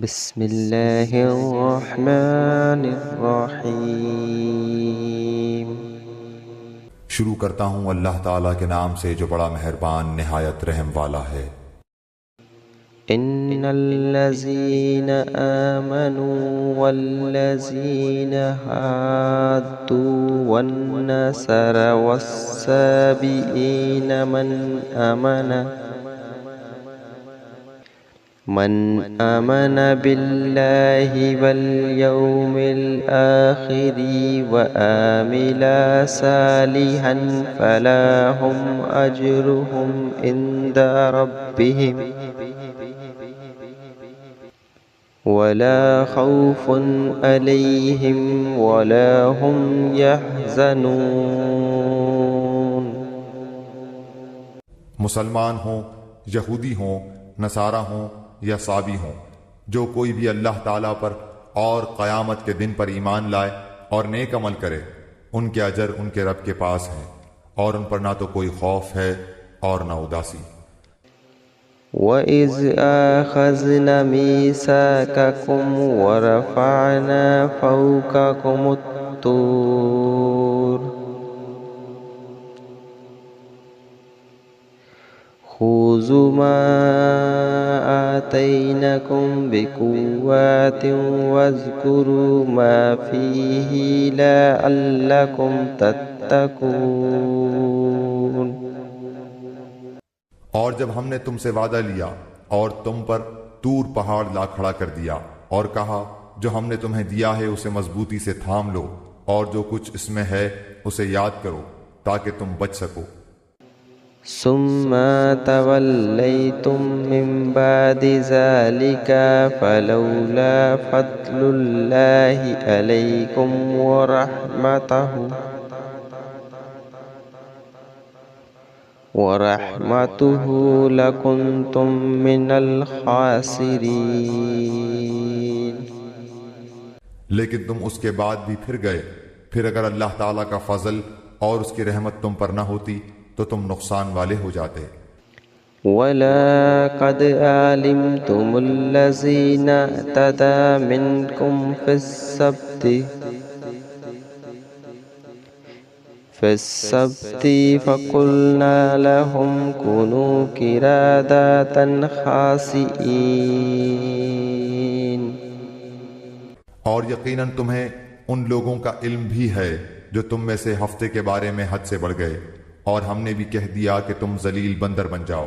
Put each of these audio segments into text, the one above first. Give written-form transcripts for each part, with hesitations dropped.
بسم اللہ الرحمن الرحیم۔ شروع کرتا ہوں اللہ تعالیٰ کے نام سے جو بڑا مہربان نہایت رحم والا ہے۔ ان الذین آمنوا والذین ہادوا والنصارى والصابئین من آمن باللہ والیوم الآخر وعمل صالحا فلهم اجرهم عند ربهم ولا خوف علیہم ولا هم يحزنون۔ مسلمان ہوں، یہودی ہوں، نصارہ ہوں یا صابی ہوں، جو کوئی بھی اللہ تعالیٰ پر اور قیامت کے دن پر ایمان لائے اور نیک عمل کرے، ان کے اجر ان کے رب کے پاس ہیں، اور ان پر نہ تو کوئی خوف ہے اور نہ اداسی۔ وَإِذْ أَخَذْنَا مِيثَاقَكُمْ وَرَفَعْنَا فَوْقَكُمُ الطُّورَ خُذُوا مَا آتَيْنَاكُمْ بِقُوَّةٍ وَاذْكُرُوا مَا فِيهِ لَعَلَّكُمْ تَتَّقُونَ۔ اور جب ہم نے تم سے وعدہ لیا اور تم پر طور پہاڑ لا کھڑا کر دیا اور کہا جو ہم نے تمہیں دیا ہے اسے مضبوطی سے تھام لو اور جو کچھ اس میں ہے اسے یاد کرو تاکہ تم بچ سکو۔ ثم تولیتم من بعد ذلك فلولا فضل اللہ علیکم ورحمتہ لکنتم من الخاسرین۔ لیکن تم اس کے بعد بھی پھر گئے، پھر اگر اللہ تعالیٰ کا فضل اور اس کی رحمت تم پر نہ ہوتی تو تم نقصان والے ہو جاتے۔ وَلَقَدْ عَلِمْتُمُ الَّذِينَ اعْتَدَوْا مِنْكُمْ فِي السَّبْتِ فَقُلْنَا لَهُمْ كُونُوا قِرَادَةً خَاسِئِينَ۔ اور یقیناً تمہیں ان لوگوں کا علم بھی ہے جو تم میں سے ہفتے کے بارے میں حد سے بڑھ گئے، اور ہم نے بھی کہہ دیا کہ تم ذلیل بندر بن جاؤ۔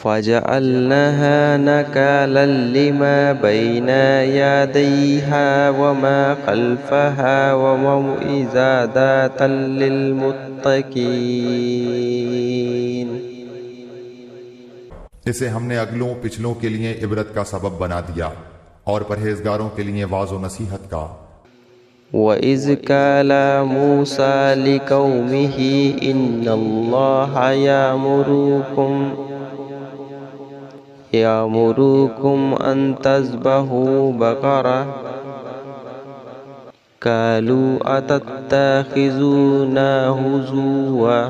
فَجَعَلْنَاهَا نَكَالًا لِمَا بَيْنَ يَدَيْهَا وَمَا خَلْفَهَا وَمَوْعِظَةً لِلْمُتَّقِينَ۔ اسے ہم نے اگلوں پچھلوں کے لیے عبرت کا سبب بنا دیا اور پرہیزگاروں کے لیے واعظ و نصیحت کا۔ وَإِذْ قَالَ مُوسَىٰ لِقَوْمِهِ إِنَّ اللَّهَ يَأْمُرُكُمْ أَن تَذْبَحُوا بَقَرَةً قَالُوا أَتَتَّخِذُونَا هُزُوًا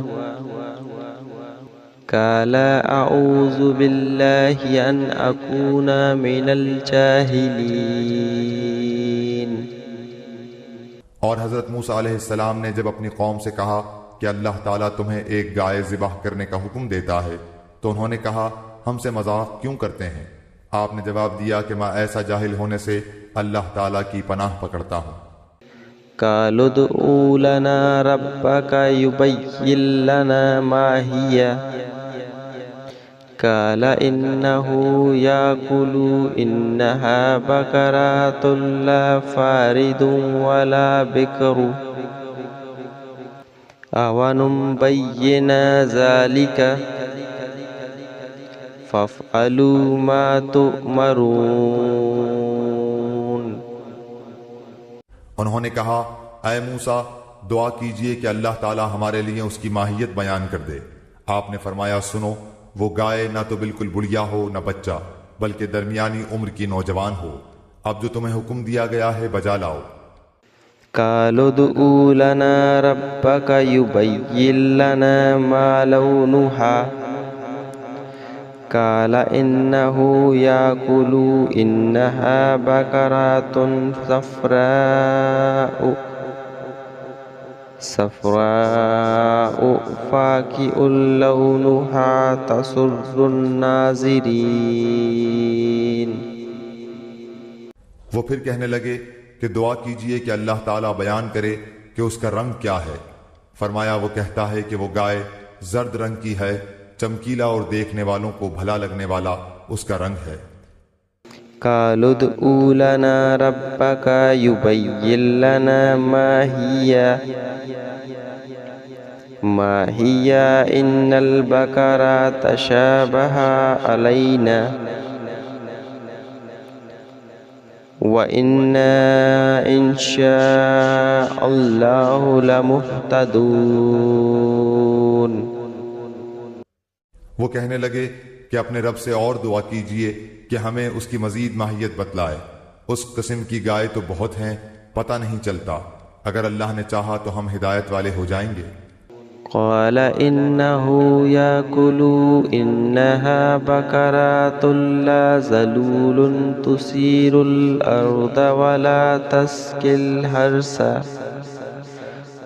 قَالَ أَعُوذُ بِاللَّهِ أَنْ أَكُونَ مِنَ الْجَاهِلِينَ۔ اور حضرت موسیٰ علیہ السلام نے جب اپنی قوم سے کہا کہ اللہ تعالیٰ تمہیں ایک گائے ذبح کرنے کا حکم دیتا ہے تو انہوں نے کہا ہم سے مذاق کیوں کرتے ہیں؟ آپ نے جواب دیا کہ میں ایسا جاہل ہونے سے اللہ تعالیٰ کی پناہ پکڑتا ہوں۔ قَالُوا ادْعُ لَنَا رَبَّكَ يُبَيِّن لَّنَا مَا هِيَ قَالَ إِنَّهُ يَقُولُ إِنَّهَا بَقَرَةٌ لَّا فَارِضٌ وَلَا بِكْرٌ أَوَلَمْ نُبَيِّنْ ذَلِكَ فَافْعَلُوا مَا تُؤْمَرُونَ۔ انہوں نے کہا اے موسیٰ دعا کیجئے کہ اللہ تعالیٰ ہمارے لیے اس کی ماہیت بیان کر دے۔ آپ نے فرمایا سنو، وہ گائے نہ تو بالکل بڑھیا ہو نہ بچہ، بلکہ درمیانی عمر کی نوجوان ہو۔ اب جو تمہیں حکم دیا گیا ہے بجا لاؤ۔ قَالُوا ادْعُ لَنَا رَبَّكَ يُبَيِّن لَّنَا مَا لَوْنُهَا قال إنه يأكل إنها بقرة صفراء فاقع لونها تسر الناظرين۔ وہ پھر کہنے لگے کہ دعا کیجئے کہ اللہ تعالیٰ بیان کرے کہ اس کا رنگ کیا ہے۔ فرمایا وہ کہتا ہے کہ وہ گائے زرد رنگ کی ہے، چمکیلا اور دیکھنے والوں کو بھلا لگنے والا اس کا رنگ ہے۔ قالوا ادع لنا ربك يبين لنا ما هي إن البقرة تشابه علينا وإنا إن شاء الله لمهتدون۔ وہ کہنے لگے کہ اپنے رب سے اور دعا کیجئے کہ ہمیں اس کی مزید ماہیت بتلائے۔ اس قسم کی گائے تو بہت ہیں، پتہ نہیں چلتا، اگر اللہ نے چاہا تو ہم ہدایت والے ہو جائیں گے۔ قال إنه يأكل إنها بقرة لا ذلول تثير الأرض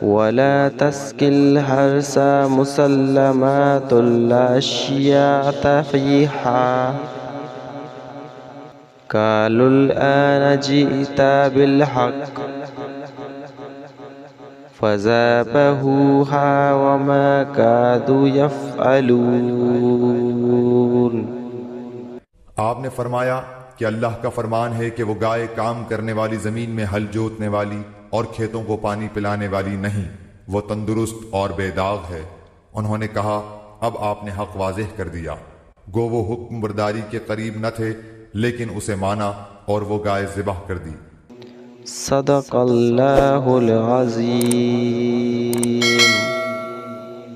ولا تسقي الحرث مسلمات لا شياة فيها۔ قالوا الآن جئت بالحق فذبحوها وما كادوا يفعلون۔ آپ نے فرمایا کہ اللہ کا فرمان ہے کہ وہ گائے کام کرنے والی زمین میں ہل جوتنے والی اور کھیتوں کو پانی پلانے والی نہیں، وہ تندرست اور بے داغ ہے۔ انہوں نے کہا اب آپ نے حق واضح کر دیا۔ گو وہ حکم برداری کے قریب نہ تھے، لیکن اسے مانا اور وہ گائے ذبح کر دی۔ صدق اللہ العظیم۔